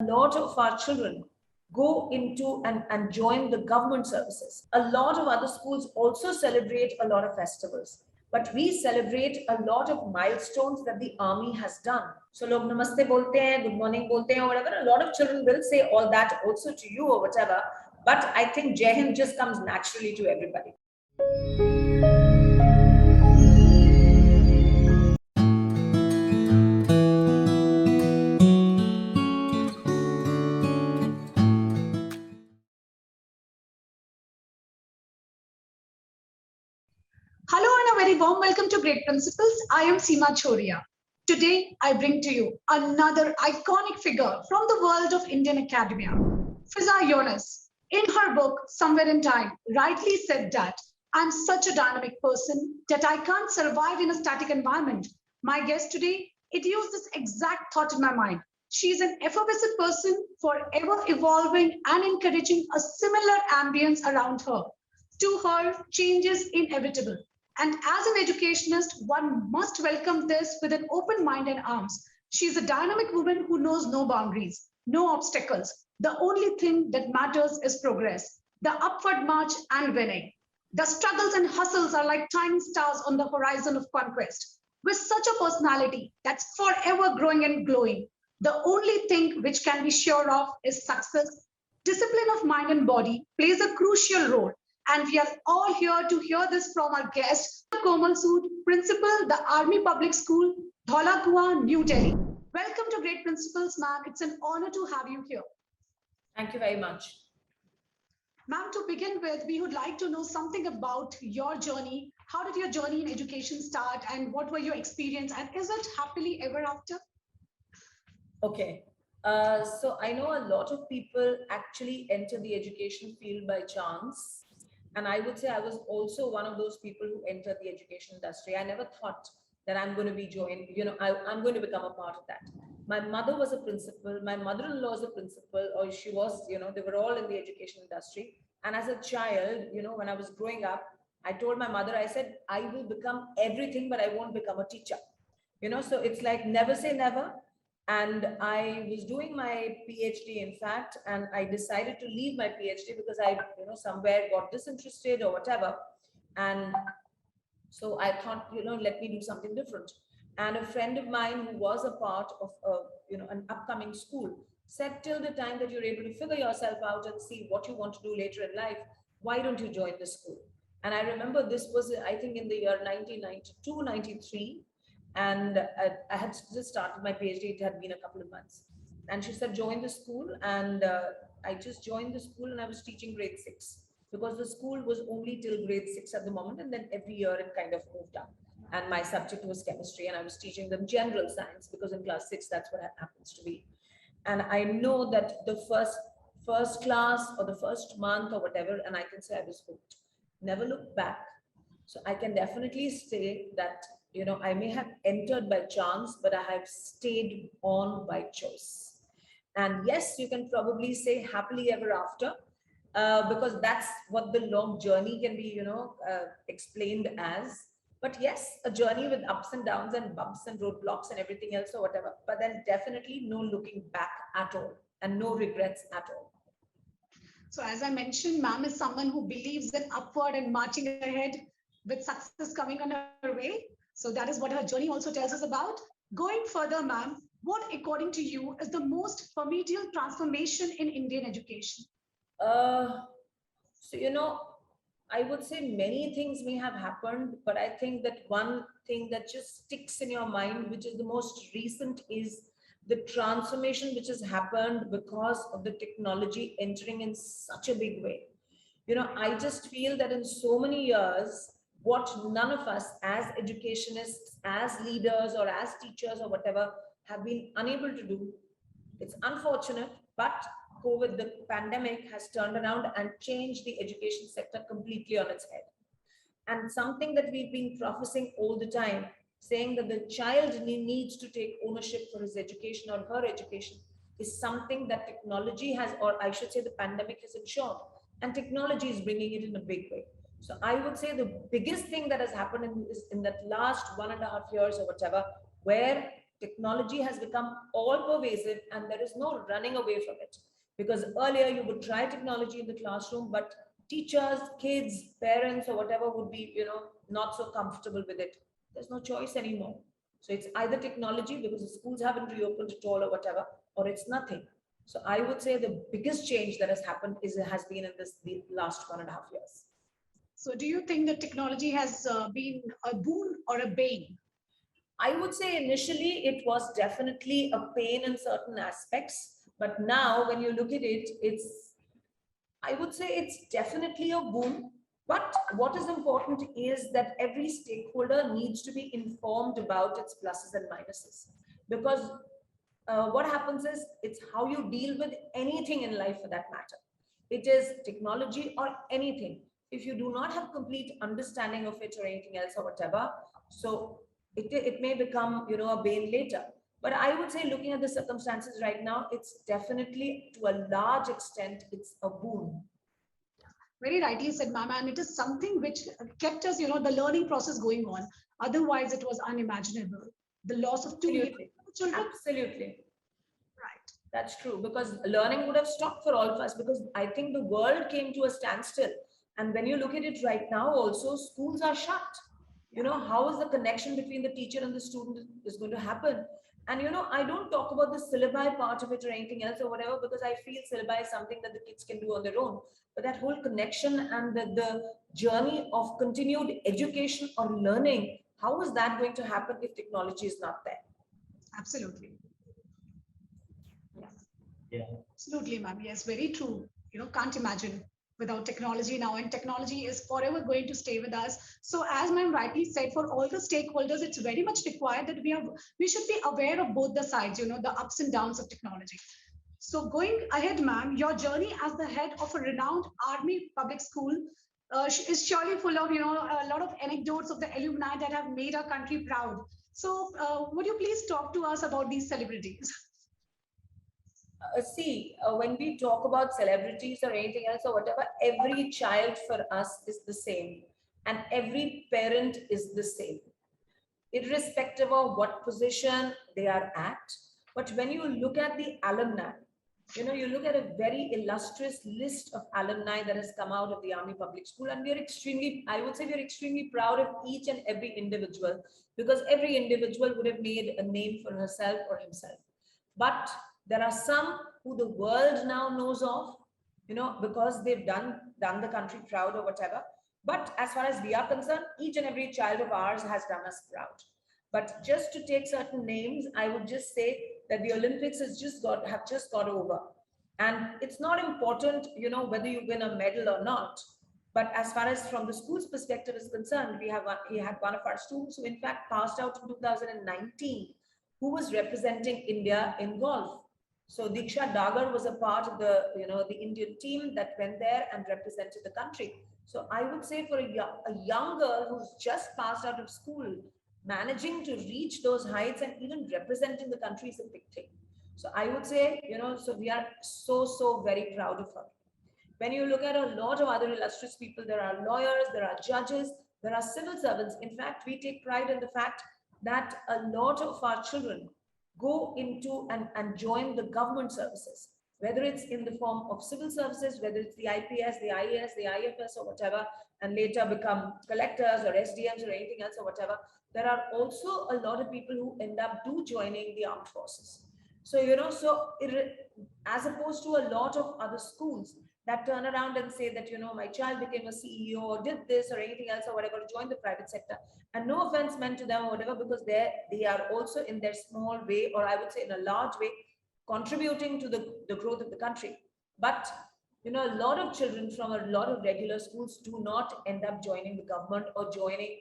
A lot of our children go into and join the government services. A lot of other schools also celebrate a lot of festivals. But we celebrate a lot of milestones that the army has done. So log namaste bolte hain, good morning bolte hain, or whatever. A lot of children will say all that also to you or whatever. But I think Jai Hind just comes naturally to everybody. Hello and a very warm welcome to Great Principles. I am Seema Choria. Today, I bring to you another iconic figure from the world of Indian academia. Fiza Yunus, in her book, Somewhere in Time, rightly said that I'm such a dynamic person that I can't survive in a static environment. My guest today, it used this exact thought in my mind. She's an effervescent person, forever evolving and encouraging a similar ambience around her. To her, change is inevitable. And as an educationist, one must welcome this with an open mind and arms. She is a dynamic woman who knows no boundaries, no obstacles. The only thing that matters is progress, the upward march and winning. The struggles and hustles are like tiny stars on the horizon of conquest. With such a personality that's forever growing and glowing, the only thing which can be sure of is success. Discipline of mind and body plays a crucial role, and we are all here to hear this from our guest, Komal Sood, Principal, the Army Public School, Dholakua, New Delhi. Welcome to Great Principles, ma'am. It's an honor to have you here. Thank you very much. Ma'am, to begin with, we would like to know something about your journey. How did your journey in education start, and what were your experience, and is it happily ever after? Okay. So I know a lot of people actually enter the education field by chance. And I would say I was also one of those people who entered the education industry. I never thought that I'm going to be joined, I'm going to become a part of that. My mother was a principal, my mother-in-law is a principal, or she was, they were all in the education industry. And as a child, when I was growing up, I told my mother, I said, I will become everything, but I won't become a teacher. So it's like never say never. And I was doing my PhD, in fact, and I decided to leave my PhD because I somewhere got disinterested or whatever. And so I thought, let me do something different. And a friend of mine who was a part of an upcoming school said, till the time that you're able to figure yourself out and see what you want to do later in life, why don't you join the school? And I remember this was, I think, in the year 1992, 93, and I had just started my PhD. It had been a couple of months, and she said, join the school. And I just joined the school, and I was teaching grade 6 because the school was only till grade 6 at the moment, and then every year it kind of moved up. And my subject was chemistry, and I was teaching them general science because in class 6 that's what happens to be. And I know that the first class or the first month or whatever, and I can say I was hooked. Never looked back. So I can definitely say that, I may have entered by chance, but I have stayed on by choice. And yes, you can probably say happily ever after, because that's what the long journey can be, explained as. But yes, a journey with ups and downs and bumps and roadblocks and everything else or whatever. But then definitely no looking back at all and no regrets at all. So, as I mentioned, ma'am is someone who believes in upward and marching ahead with success coming on her way. So, that is what her journey also tells us about. Going further, ma'am, what, according to you, is the most formidable transformation in Indian education? Uh, so, I would say many things may have happened, but I think that one thing that just sticks in your mind, which is the most recent, is the transformation which has happened because of the technology entering in such a big way. I just feel that in so many years, what none of us as educationists, as leaders, or as teachers, or whatever, have been unable to do, it's unfortunate, but COVID, the pandemic, has turned around and changed the education sector completely on its head. And something that we've been professing all the time, saying that the child needs to take ownership for his education or her education, is something that technology has, or I should say, the pandemic has ensured. And technology is bringing it in a big way. So I would say the biggest thing that has happened is in that last 1.5 years or whatever, where technology has become all pervasive and there is no running away from it. Because earlier you would try technology in the classroom, but teachers, kids, parents, or whatever would be, not so comfortable with it. There's no choice anymore. So it's either technology because the schools haven't reopened at all or whatever, or it's nothing. So I would say the biggest change that has happened has been in the last 1.5 years. So do you think that technology has been a boon or a bane? I would say initially it was definitely a pain in certain aspects, but now when you look at it, I would say it's definitely a boon. But what is important is that every stakeholder needs to be informed about its pluses and minuses. Because what happens is it's how you deal with anything in life for that matter. It is technology or anything. If you do not have complete understanding of it or anything else or whatever, so it may become, a bane later. But I would say looking at the circumstances right now, it's definitely to a large extent, it's a boon. Very rightly said, ma'am. And it is something which kept us, the learning process going on. Otherwise, it was unimaginable. The loss of 2 years Absolutely. of children. Absolutely. Right. That's true, because learning would have stopped for all of us, because I think the world came to a standstill. And when you look at it right now, also schools are shut. How is the connection between the teacher and the student is going to happen? And I don't talk about the syllabi part of it or anything else or whatever, because I feel syllabi is something that the kids can do on their own. But that whole connection and the journey of continued education or learning, how is that going to happen if technology is not there? Absolutely. Yeah. Absolutely, ma'am. Yes, very true. Can't imagine without technology now, and technology is forever going to stay with us. So, as ma'am rightly said, for all the stakeholders, it's very much required that we should be aware of both the sides, the ups and downs of technology. So, going ahead, ma'am, your journey as the head of a renowned army public school is surely full of, a lot of anecdotes of the alumni that have made our country proud. So, would you please talk to us about these celebrities? See, when we talk about celebrities or anything else or whatever, every child for us is the same, and every parent is the same, irrespective of what position they are at. But when you look at the alumni, you look at a very illustrious list of alumni that has come out of the Army Public School, and I would say we're extremely proud of each and every individual, because every individual would have made a name for herself or himself. But there are some who the world now knows of, because they've done the country proud or whatever. But as far as we are concerned, each and every child of ours has done us proud. But just to take certain names, I would just say that the Olympics have just got over. And it's not important, whether you win a medal or not. But as far as from the school's perspective is concerned, we had one of our students who in fact passed out in 2019, who was representing India in golf. So Diksha Dagar was a part of the Indian team that went there and represented the country. So I would say for a young girl who's just passed out of school, managing to reach those heights and even representing the country is a big thing. So I would say, so we are so very proud of her. When you look at a lot of other illustrious people, there are lawyers, there are judges, there are civil servants. In fact, we take pride in the fact that a lot of our children go into and join the government services, whether it's in the form of civil services, whether it's the IPS, the IAS, the IFS or whatever, and later become collectors or SDMs or anything else or whatever. There are also a lot of people who end up joining the armed forces. So, as opposed to a lot of other schools that turn around and say that, my child became a CEO or did this or anything else or whatever, to join the private sector. And no offense meant to them or whatever, because they are also in their small way, or I would say in a large way, contributing to the growth of the country. But, a lot of children from a lot of regular schools do not end up joining the government or joining,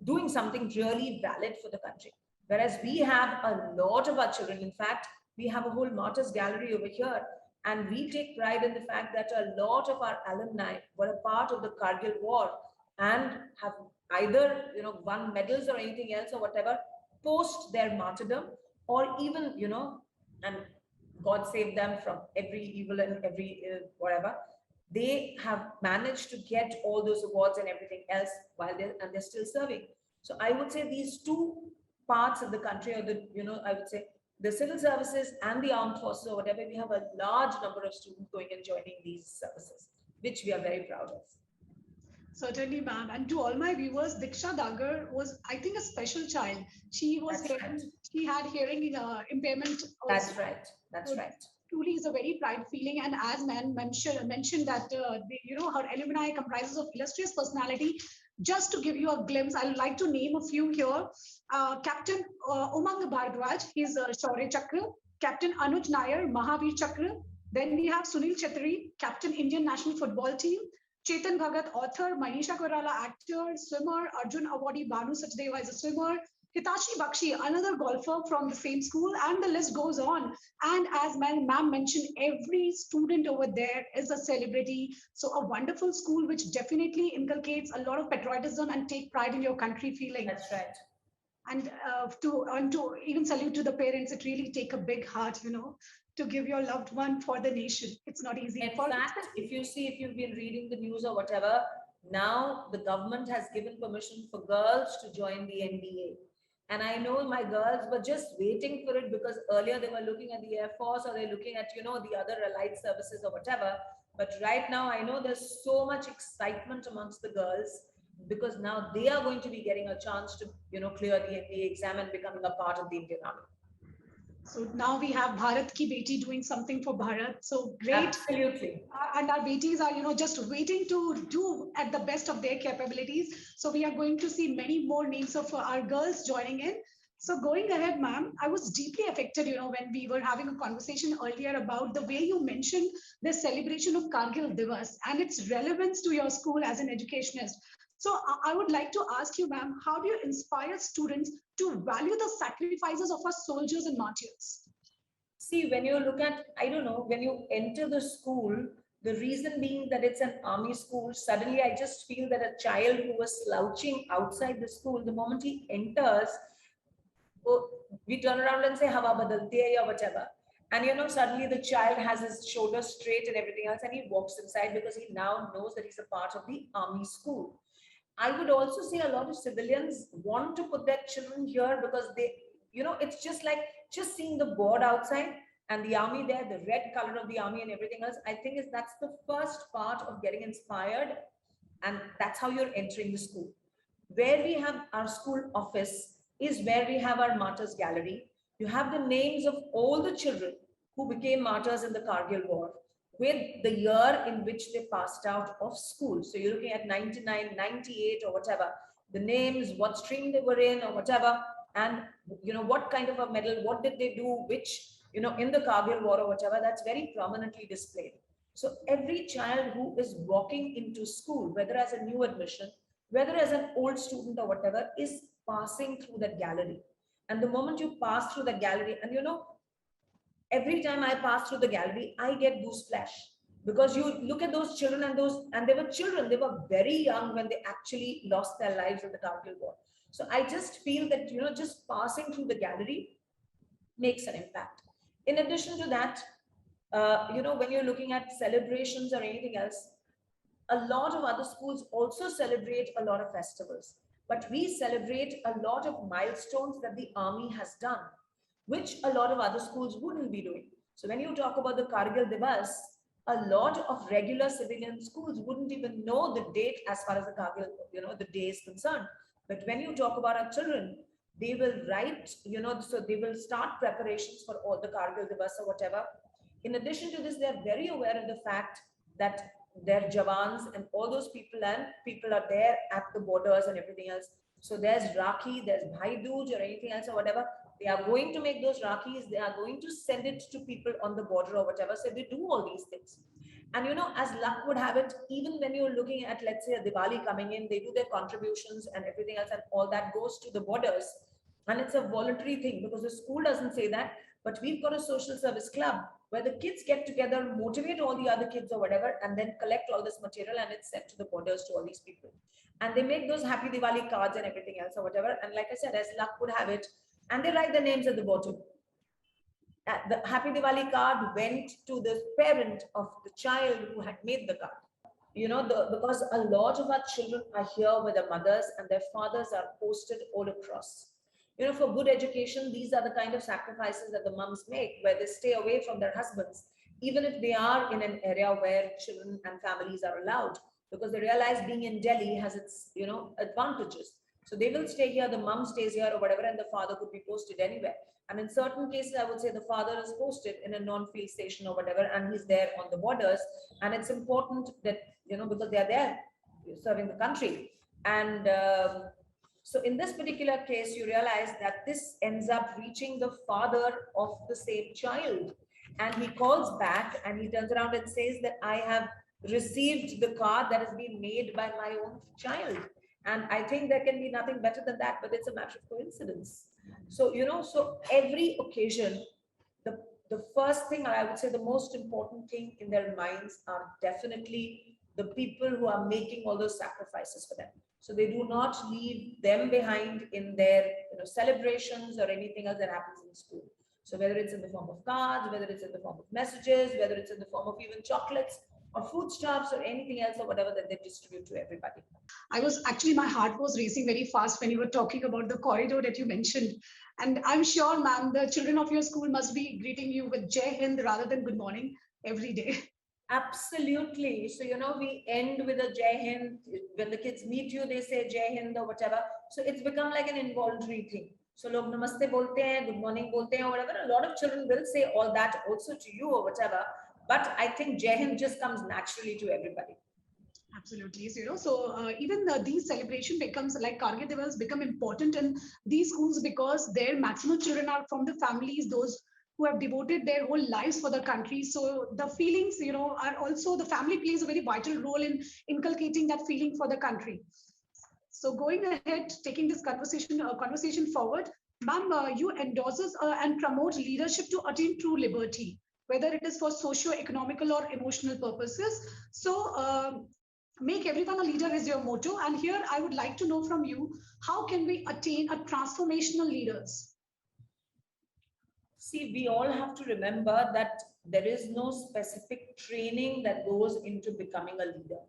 doing something really valid for the country. Whereas we have a lot of our children, in fact, we have a whole martyrs gallery over here, and we take pride in the fact that a lot of our alumni were a part of the Kargil war and have either, won medals or anything else or whatever, post their martyrdom, or even, and God save them from every evil and every whatever. They have managed to get all those awards and everything else while they're still serving. So I would say these two parts of the country, or the, I would say the civil services and the armed forces or whatever, we have a large number of students going and joining these services, which we are very proud of. Certainly, ma'am. And to all my viewers, Diksha Dagar was, I think, a special child. She was That's hearing, right. she had hearing impairment. That's right. That's So right. truly is a very pride feeling. And as man mentioned that her alumni comprises of illustrious personality. Just to give you a glimpse, I would like to name a few here. Captain Umang Bhardwaj, he's Shaurya Chakra. Captain Anuj Nair, Mahavir Chakra. Then we have Sunil Chetri, Captain Indian National Football Team. Chetan Bhagat, author. Manisha Koirala, actor. Swimmer. Arjun Awardee Banu Sachdeva is a swimmer. Hitachi Bakshi, another golfer from the same school, and the list goes on. And as ma'am mentioned, every student over there is a celebrity. So a wonderful school which definitely inculcates a lot of patriotism and take pride in your country feeling. That's right. And to even salute to the parents, it really take a big heart, to give your loved one for the nation. It's not easy. In fact, if you've been reading the news or whatever, now the government has given permission for girls to join the NBA. And I know my girls were just waiting for it, because earlier they were looking at the Air Force, or they're looking at, the other allied services or whatever. But right now, I know there's so much excitement amongst the girls, because now they are going to be getting a chance to, clear the NBA exam and becoming a part of the Indian Army. So now we have Bharat Ki Beti doing something for Bharat. So great. Absolutely. And our betis are, just waiting to do at the best of their capabilities. So we are going to see many more names of our girls joining in. So going ahead, ma'am, I was deeply affected, when we were having a conversation earlier about the way you mentioned the celebration of Kargil Divas and its relevance to your school as an educationist. So I would like to ask you, ma'am, how do you inspire students to value the sacrifices of our soldiers and martyrs? See, when you look at, I don't know, when you enter the school, the reason being that it's an army school, suddenly I just feel that a child who was slouching outside the school, the moment he enters, we turn around and say, Hawa badalti hai, or whatever. And suddenly the child has his shoulders straight and everything else, and he walks inside because he now knows that he's a part of the army school. I would also say a lot of civilians want to put their children here because they, it's just like just seeing the board outside and the army there, the red color of the army and everything else. I think that's the first part of getting inspired. And that's how you're entering the school. Where we have our school office is where we have our martyrs gallery. You have the names of all the children who became martyrs in the Kargil war, with the year in which they passed out of school. So you're looking at 99, 98 or whatever, the names, what stream they were in or whatever, and what kind of a medal, what did they do, which, in the Kargil war or whatever, that's very prominently displayed. So every child who is walking into school, whether as a new admission, whether as an old student or whatever, is passing through that gallery. And the moment you pass through the gallery, and every time I pass through the gallery, I get gooseflash, because you look at those children, and they were children, they were very young when they actually lost their lives in the Kargil war. So I just feel that, just passing through the gallery makes an impact. In addition to that, when you're looking at celebrations or anything else, a lot of other schools also celebrate a lot of festivals, but we celebrate a lot of milestones that the army has done, which a lot of other schools wouldn't be doing. So when you talk about the Kargil Divas, a lot of regular civilian schools wouldn't even know the date as far as the Kargil, the day is concerned. But when you talk about our children, they will write, so they will start preparations for all the Kargil Divas or whatever. In addition to this, they're very aware of the fact that their Jawans and all those people are there at the borders and everything else. So there's Rakhi, there's Bhai Dooj or anything else or whatever. They are going to make those Rakhis. They are going to send it to people on the border or whatever. So they do all these things. And as luck would have it, even when you're looking at, let's say, a Diwali coming in, they do their contributions and everything else, and all that goes to the borders. And it's a voluntary thing because the school doesn't say that, but we've got a social service club where the kids get together, motivate all the other kids or whatever, and then collect all this material and it's sent to the borders to all these people. And they make those Happy Diwali cards and everything else or whatever. And like I said, as luck would have it, and they write their names at the bottom. The Happy Diwali card went to the parent of the child who had made the card. Because a lot of our children are here with their mothers and their fathers are posted all across. For good education, these are the kind of sacrifices that the mums make, where they stay away from their husbands, even if they are in an area where children and families are allowed, because they realize being in Delhi has its, advantages. So they will stay here, the mum stays here or whatever, and the father could be posted anywhere. And in certain cases, I would say the father is posted in a non-field station or whatever, and he's there on the borders. And it's important that, because they are there serving the country. And so in this particular case, you realize that this ends up reaching the father of the same child. And he calls back and he turns around and says that I have received the card that has been made by my own child. And I think there can be nothing better than that, but it's a matter of coincidence. So, so every occasion, the, the first thing, or I would say the most important thing in their minds are definitely the people who are making all those sacrifices for them. So they do not leave them behind in their celebrations or anything else that happens in school. So whether it's in the form of cards, whether it's in the form of messages, whether it's in the form of even chocolates or foodstuffs or anything else or whatever that they distribute to everybody. I was actually, my heart was racing very fast when you were talking about the corridor that you mentioned. And I'm sure, ma'am, the children of your school must be greeting you with Jai Hind rather than good morning every day. Absolutely. So, we end with a Jai Hind. When the kids meet you, they say Jai Hind or whatever. So it's become like an involuntary thing. So, log namaste bolte hain, good morning bolte hain or whatever. A lot of children will say all that also to you or whatever. But I think Jai Hind just comes naturally to everybody. Absolutely. So, even these celebration becomes like Kargil Divas become important in these schools because their maximum children are from the families, those who have devoted their whole lives for the country. So the feelings, are also the family plays a very vital role in inculcating that feeling for the country. So going ahead, taking this conversation forward, ma'am, you endorses and promote leadership to attain true liberty, whether it is for socio-economical or emotional purposes. So make everyone a leader is your motto. And here I would like to know from you, how can we attain a transformational leaders? See, we all have to remember that there is no specific training that goes into becoming a leader.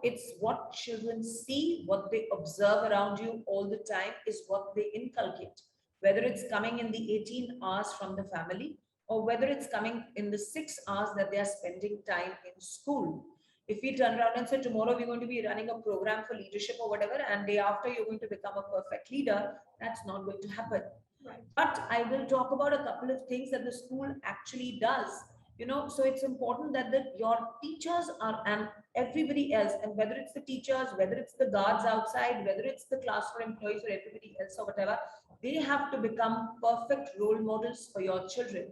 It's what children see, what they observe around you all the time is what they inculcate, whether it's coming in the 18 hours from the family or whether it's coming in the 6 hours that they are spending time in school. If we turn around and say tomorrow we're going to be running a program for leadership or whatever, and day after you're going to become a perfect leader, that's not going to happen. Right. But I will talk about a couple of things that the school actually does. So it's important that your teachers are and everybody else, and whether it's the teachers, whether it's the guards outside, whether it's the classroom employees or everybody else or whatever, they have to become perfect role models for your children.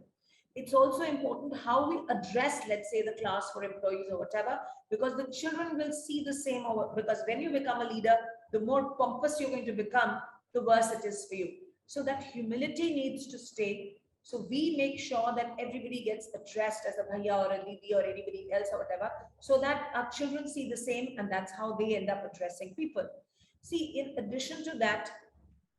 It's also important how we address, let's say, the class for employees or whatever, because the children will see the same. Because when you become a leader, the more pompous you're going to become, the worse it is for you. So that humility needs to stay. So we make sure that everybody gets addressed as a bhaiya or a didi or anybody else or whatever, so that our children see the same, and that's how they end up addressing people. See, in addition to that,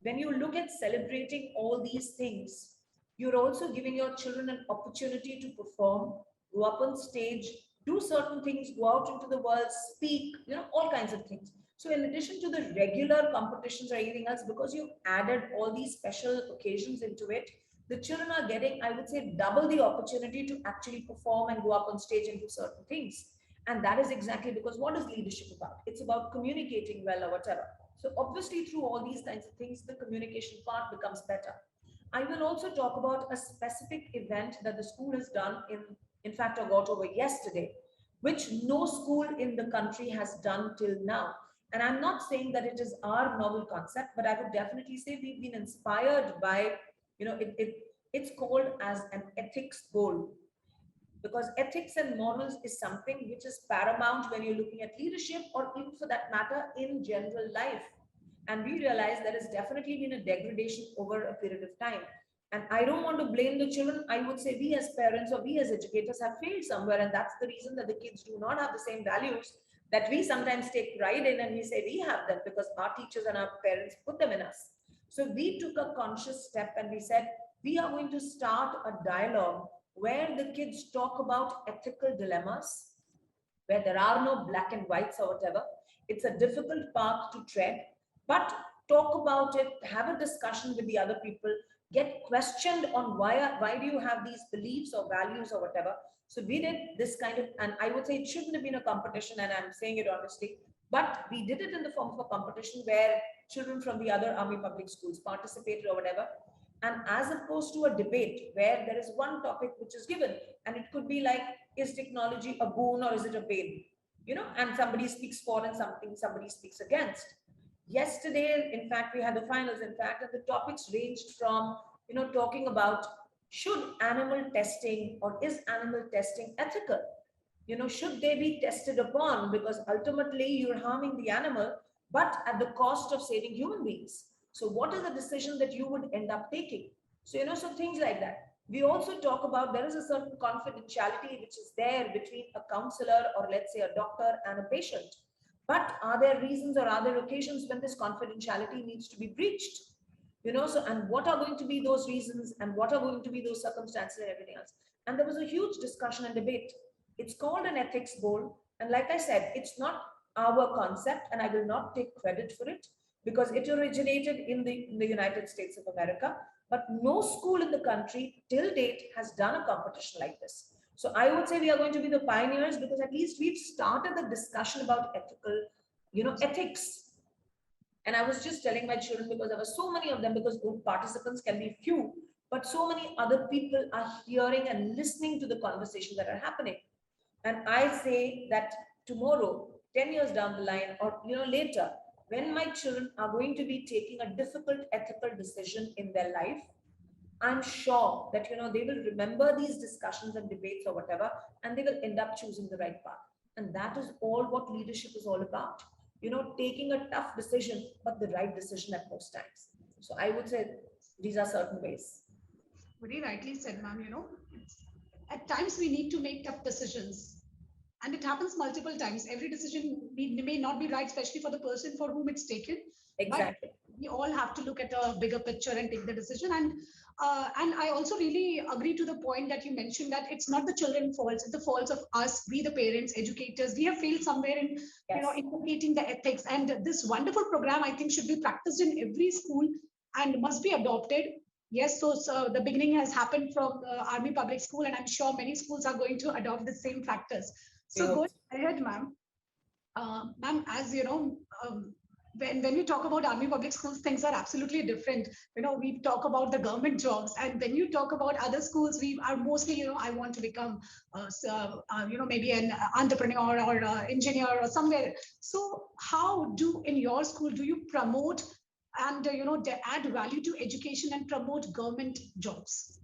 when you look at celebrating all these things, you're also giving your children an opportunity to perform, go up on stage, do certain things, go out into the world, speak, all kinds of things. So in addition to the regular competitions or anything else, because you've added all these special occasions into it, the children are getting, I would say, double the opportunity to actually perform and go up on stage and do certain things. And that is exactly because what is leadership about? It's about communicating well or whatever. So obviously through all these kinds of things, the communication part becomes better. I will also talk about a specific event that the school has done in fact, I got over yesterday, which no school in the country has done till now. And I'm not saying that it is our novel concept, but I would definitely say we've been inspired by, it's called as an ethics goal. Because ethics and morals is something which is paramount when you're looking at leadership or even for that matter in general life. And we realize there has definitely been a degradation over a period of time. And I don't want to blame the children. I would say we as parents or we as educators have failed somewhere. And that's the reason that the kids do not have the same values that we sometimes take pride in, and we say we have them because our teachers and our parents put them in us. So we took a conscious step and we said, we are going to start a dialogue where the kids talk about ethical dilemmas, where there are no black and whites or whatever. It's a difficult path to tread, but talk about it, have a discussion with the other people, get questioned on why do you have these beliefs or values or whatever. So we did this kind of, and I would say it shouldn't have been a competition, and I'm saying it honestly, but we did it in the form of a competition where children from the other army public schools participated or whatever. And as opposed to a debate where there is one topic which is given, and it could be like, is technology a boon or is it a bane? And somebody speaks for and somebody speaks against. Yesterday, in fact, we had the finals, in fact, and the topics ranged from, talking about, should animal testing or is animal testing ethical? Should they be tested upon? Because ultimately you're harming the animal, but at the cost of saving human beings. So what is the decision that you would end up taking? So, so things like that. We also talk about, there is a certain confidentiality which is there between a counselor or let's say a doctor and a patient. But are there reasons or are there occasions when this confidentiality needs to be breached? So, and what are going to be those reasons and what are going to be those circumstances and everything else? And there was a huge discussion and debate. It's called an ethics bowl. And like I said, it's not our concept, and I will not take credit for it because it originated in the United States of America. But no school in the country till date has done a competition like this. So I would say we are going to be the pioneers because at least we've started the discussion about ethics. And I was just telling my children, because there were so many of them, because participants can be few, but so many other people are hearing and listening to the conversations that are happening. And I say that tomorrow, 10 years down the line, or later, when my children are going to be taking a difficult ethical decision in their life, I'm sure that they will remember these discussions and debates or whatever, and they will end up choosing the right path. And that is all what leadership is all about. Taking a tough decision, but the right decision at most times. So I would say these are certain ways. Very rightly said, ma'am. At times we need to make tough decisions, and it happens multiple times. Every decision may not be right, especially for the person for whom it's taken. Exactly. But we all have to look at a bigger picture and take the decision. And I also really agree to the point that you mentioned, that it's not the children's faults, it's the faults of us, we the parents, educators. We have failed somewhere in inculcating the ethics. And this wonderful program, I think, should be practiced in every school and must be adopted. Yes, so the beginning has happened from Army Public School, and I'm sure many schools are going to adopt the same practice. So going ahead, ma'am. Ma'am, as you know, when we talk about Army Public Schools, things are absolutely different. We talk about the government jobs, and when you talk about other schools, we are mostly, I want to become, maybe an entrepreneur or engineer or somewhere. So how in your school, do you promote and, add value to education and promote government jobs?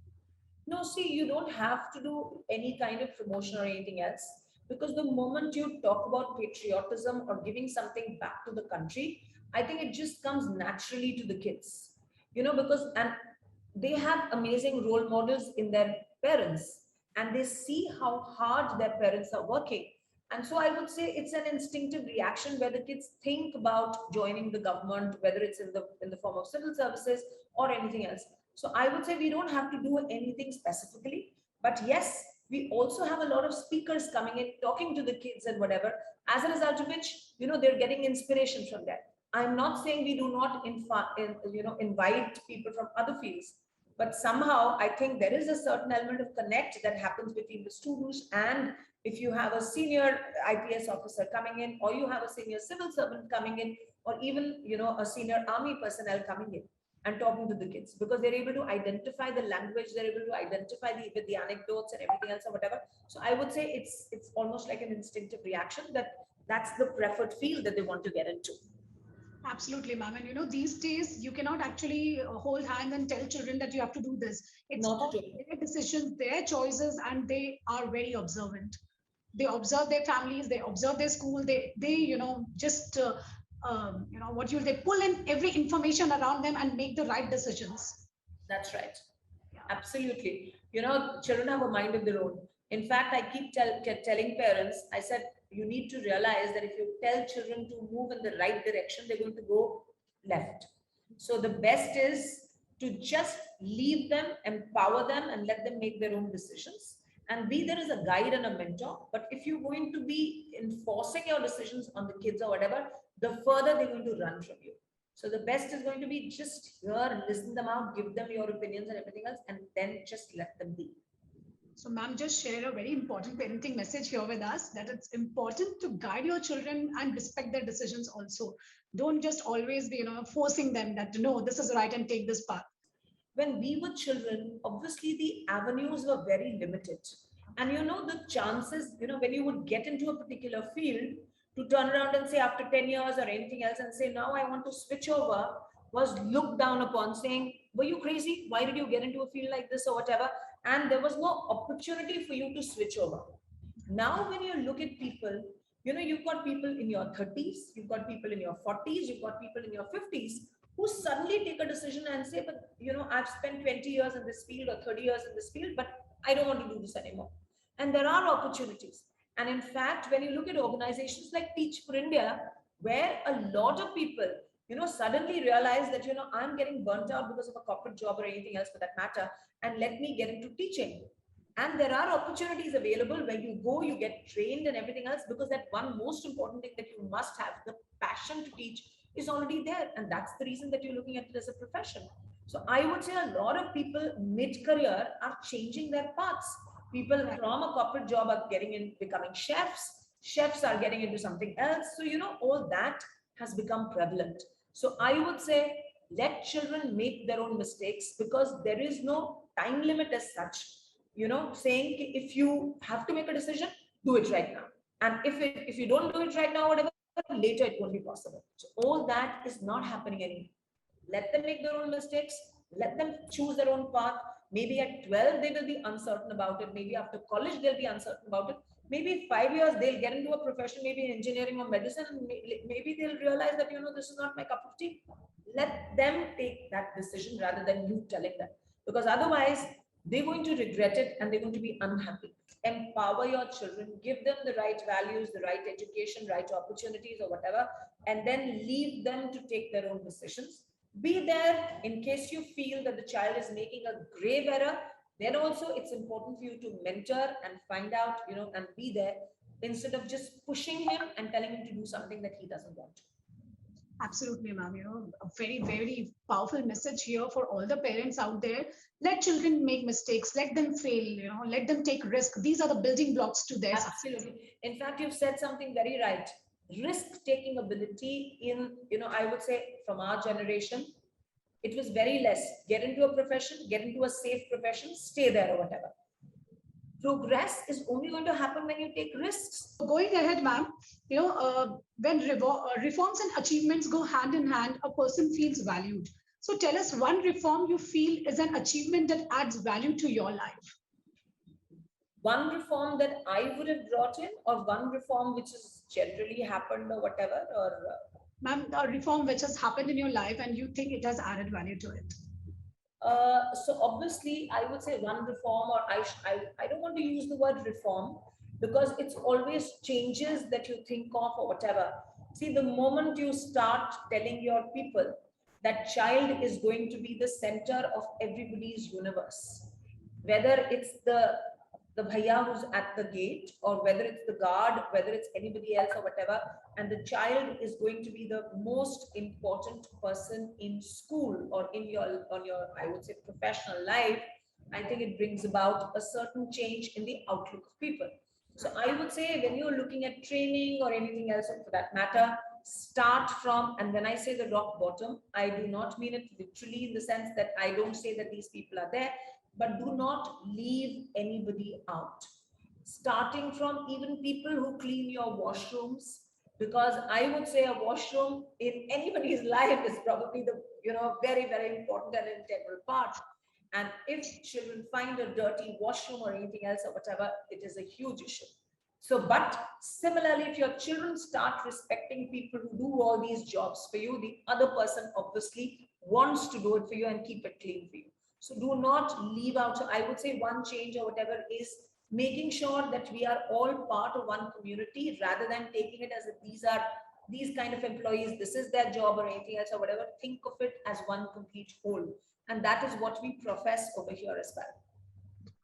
No, see, you don't have to do any kind of promotion or anything else, because the moment you talk about patriotism or giving something back to the country, I think it just comes naturally to the kids, and they have amazing role models in their parents, and they see how hard their parents are working. And so I would say it's an instinctive reaction where the kids think about joining the government, whether it's in the form of civil services or anything else. So I would say we don't have to do anything specifically, but yes, we also have a lot of speakers coming in, talking to the kids and whatever, as a result of which, they're getting inspiration from that. I'm not saying we do not invite people from other fields, but somehow I think there is a certain element of connect that happens between the students. And if you have a senior IPS officer coming in, or you have a senior civil servant coming in, or even, a senior army personnel coming in and talking to the kids, because they're able to identify the language, they're able to identify the anecdotes and everything else or whatever. So I would say it's almost like an instinctive reaction that that's the preferred field that they want to get into. Absolutely, ma'am. And these days you cannot actually hold hands and tell children that you have to do this. It's not their decisions, their choices, and they are very observant. They observe their families, they observe their school, they just they pull in every information around them and make the right decisions. That's right. Yeah. Absolutely. Children have a mind of their own. In fact, I keep telling parents, I said, you need to realize that if you tell children to move in the right direction, they're going to go left. So the best is to just leave them, empower them, and let them make their own decisions. And be there as a guide and a mentor. But if you're going to be enforcing your decisions on the kids or whatever, the further they're going to run from you. So the best is going to be just hear, listen them out, give them your opinions and everything else, and then just let them be. So, ma'am, just share a very important parenting message here with us that it's important to guide your children and respect their decisions also. Don't just always be, forcing them that no, this is right and take this path. When we were children, obviously the avenues were very limited. And the chances, when you would get into a particular field, to turn around and say after 10 years or anything else and say, now I want to switch over, was looked down upon, saying, were you crazy? Why did you get into a field like this or whatever? And there was no opportunity for you to switch over. Now, when you look at people, you've got people in your 30s, you've got people in your 40s, you've got people in your 50s who suddenly take a decision and say, but I've spent 20 years in this field or 30 years in this field, but I don't want to do this anymore. And there are opportunities. And in fact, when you look at organizations like Teach for India, where a lot of people, suddenly realize that, I'm getting burnt out because of a corporate job or anything else for that matter, and let me get into teaching. And there are opportunities available where you go, you get trained and everything else, because that one most important thing that you must have, the passion to teach, is already there. And that's the reason that you're looking at it as a profession. So I would say a lot of people mid-career are changing their paths. People from a corporate job are getting in, becoming chefs. Chefs are getting into something else. So, all that has become prevalent. So I would say, let children make their own mistakes, because there is no time limit as such. Saying if you have to make a decision, do it right now. And if you don't do it right now, whatever, later it won't be possible. So all that is not happening anymore. Let them make their own mistakes. Let them choose their own path. Maybe at 12, they will be uncertain about it. Maybe after college, they'll be uncertain about it. Maybe 5 years, they'll get into a profession, maybe in engineering or medicine. And maybe they'll realize that, this is not my cup of tea. Let them take that decision rather than you telling them. Because otherwise, they're going to regret it and they're going to be unhappy. Empower your children, give them the right values, the right education, right opportunities or whatever, and then leave them to take their own decisions. Be there in case you feel that the child is making a grave error. Then also it's important for you to mentor and find out, and be there instead of just pushing him and telling him to do something that he doesn't want to. Absolutely, ma'am. A very, very powerful message here for all the parents out there. Let children make mistakes, let them fail, let them take risk. These are the building blocks to their success. Absolutely. In fact, you've said something very right. Risk-taking ability in, I would say from our generation, it was very less. Get into a profession, get into a safe profession, stay there or whatever. Progress is only going to happen when you take risks. Going ahead, ma'am, when reforms and achievements go hand in hand, a person feels valued. So tell us one reform you feel is an achievement that adds value to your life. One reform that I would have brought in, or one reform which has generally happened or whatever, or ma'am, a reform which has happened in your life and you think it has added value to it. So obviously, I would say one reform, or I don't want to use the word reform, because it's always changes that you think of or whatever. See, the moment you start telling your people that child is going to be the center of everybody's universe, whether it's the bhaiya who's at the gate, or whether it's the guard, whether it's anybody else or whatever, and the child is going to be the most important person in school or on your, I would say, professional life, I think it brings about a certain change in the outlook of people. So I would say when you're looking at training or anything else for that matter, start from, and when I say the rock bottom, I do not mean it literally in the sense that I don't say that these people are there, but do not leave anybody out. Starting from even people who clean your washrooms, because I would say a washroom in anybody's life is probably the, very, very important and integral part. And if children find a dirty washroom or anything else or whatever, it is a huge issue. So, but similarly, if your children start respecting people who do all these jobs for you, the other person obviously wants to do it for you and keep it clean for you. So do not leave out. So I would say one change or whatever is making sure that we are all part of one community, rather than taking it as if these are these kind of employees, this is their job or anything else or whatever. Think of it as one complete whole. And that is what we profess over here as well.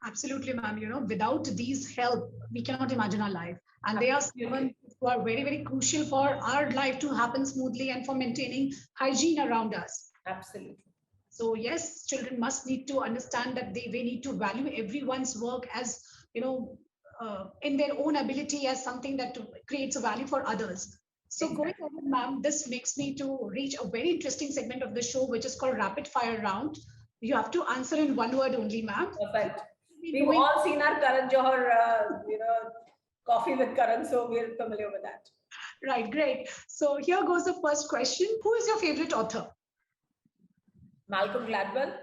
Absolutely, ma'am. Without these help, we cannot imagine our life. And they are someone who are very, very crucial for our life to happen smoothly and for maintaining hygiene around us. Absolutely. So yes, children must need to understand that they need to value everyone's work as, in their own ability as something that creates a value for others. So going Exactly. forward, ma'am, this makes me to reach a very interesting segment of the show, which is called rapid fire round. You have to answer in one word only, ma'am. Perfect. Be We've knowing- all seen our Karan Johar, coffee with Karan, so we're familiar with that. Right, great. So here goes the first question. Who is your favorite author? Malcolm Gladwell,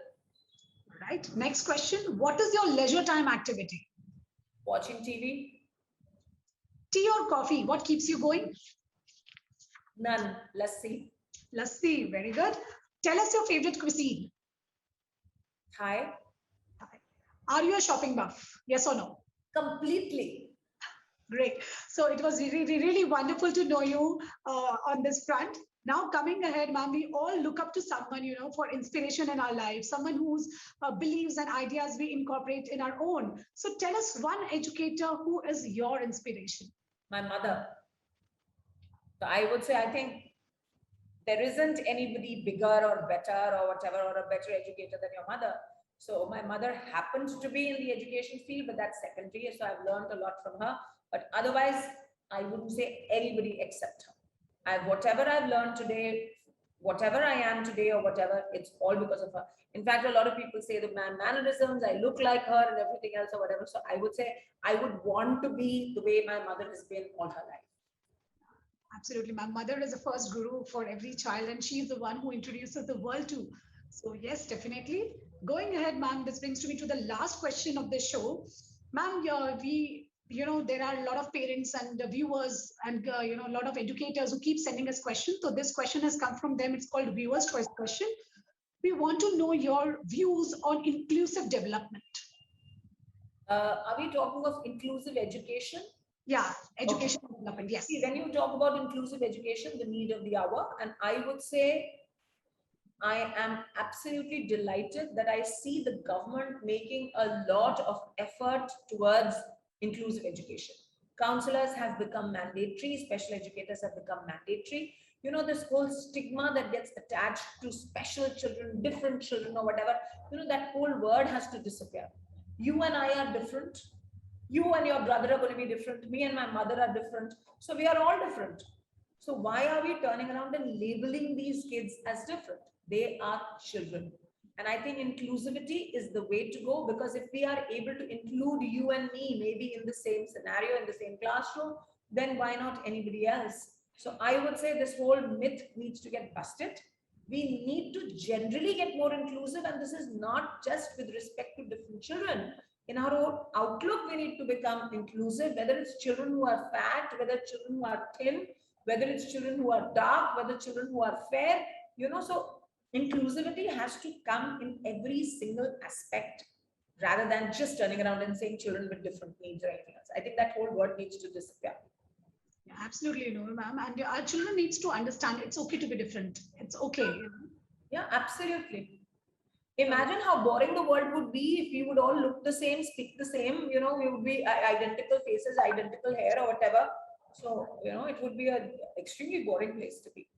Right. Next question. What is your leisure time activity? watching TV, Tea or coffee? What keeps you going? none, lassi, Lassi, very good. Tell us your favorite cuisine. Thai, Are you a shopping buff? Yes or no? completely. Great. So it was really, really wonderful to know you on this front. Now coming ahead, ma'am, we all look up to someone, for inspiration in our life, someone whose beliefs and ideas we incorporate in our own. So tell us one educator who is your inspiration. My mother. So I would say, I think there isn't anybody bigger or better or whatever, or a better educator than your mother. So my mother happens to be in the education field, but that's secondary. So I've learned a lot from her. But otherwise, I wouldn't say anybody except her. Whatever I've learned today, whatever I am today, or whatever, it's all because of her. In fact, a lot of people say the mannerisms, I look like her and everything else or whatever. So I would say I would want to be the way my mother has been all her life. Absolutely. My mother is the first guru for every child, and she's the one who introduces the world to. So, yes, definitely. Going ahead, ma'am, this brings me to the last question of the show. Ma'am, there are a lot of parents and viewers and, a lot of educators who keep sending us questions. So, this question has come from them. It's called Viewer's Choice Question. We want to know your views on inclusive development. Are we talking of inclusive education? Yeah, education development, yes. See, when you talk about inclusive education, the need of the hour, and I would say I am absolutely delighted that I see the government making a lot of effort towards inclusive education. Counselors have become mandatory, special educators have become mandatory. This whole stigma that gets attached to special children, different children, or whatever, that whole word has to disappear. You and I are different. You and your brother are going to be different. Me and my mother are different. So we are all different. So why are we turning around and labeling these kids as different? They are children. And I think inclusivity is the way to go, because if we are able to include you and me, maybe in the same scenario, in the same classroom, then why not anybody else? So I would say this whole myth needs to get busted. We need to generally get more inclusive. And this is not just with respect to different children. In our own outlook, we need to become inclusive, whether it's children who are fat, whether children who are thin, whether it's children who are dark, whether children who are fair, so inclusivity has to come in every single aspect, rather than just turning around and saying children with different needs or anything else. I think that whole word needs to disappear. Yeah, absolutely, ma'am. And our children needs to understand it's okay to be different. It's okay. Yeah, absolutely. Imagine how boring the world would be if we would all look the same, speak the same, we would be identical faces, identical hair or whatever. So, it would be an extremely boring place to be.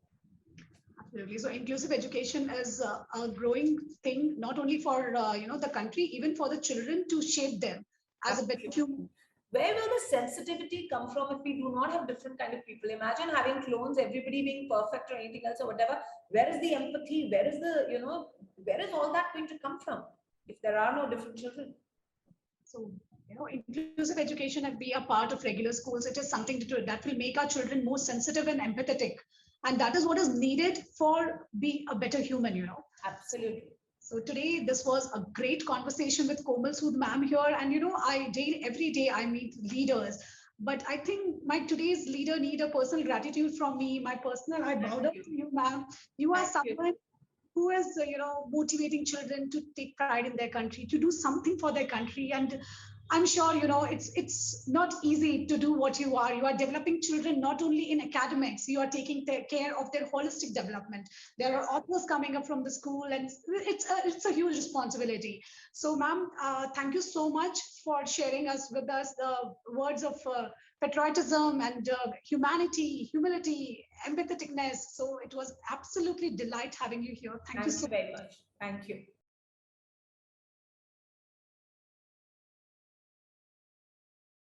Absolutely. So inclusive education is a growing thing, not only for, the country, even for the children to shape them as a better human. Where will the sensitivity come from if we do not have different kind of people? Imagine having clones, everybody being perfect or anything else or whatever. Where is the empathy? Where is the, where is all that going to come from if there are no different children? So, inclusive education and be a part of regular schools. It is something to do that will make our children more sensitive and empathetic. And that is what is needed for be a better human, Absolutely. So today, this was a great conversation with Komal Sood ma'am here. And, every day I meet leaders. But I think my today's leader need a personal gratitude from me. I bow down to you, ma'am. You are someone who is, motivating children to take pride in their country, to do something for their country. And I'm sure it's not easy to do what you are. You are developing children not only in academics. You are taking care of their holistic development. There are authors coming up from the school, and it's a huge responsibility. So, ma'am, thank you so much for sharing with us the words of patriotism and humanity, humility, empatheticness. So it was absolutely delight having you here. Thank you Thank so you very much. Thank you.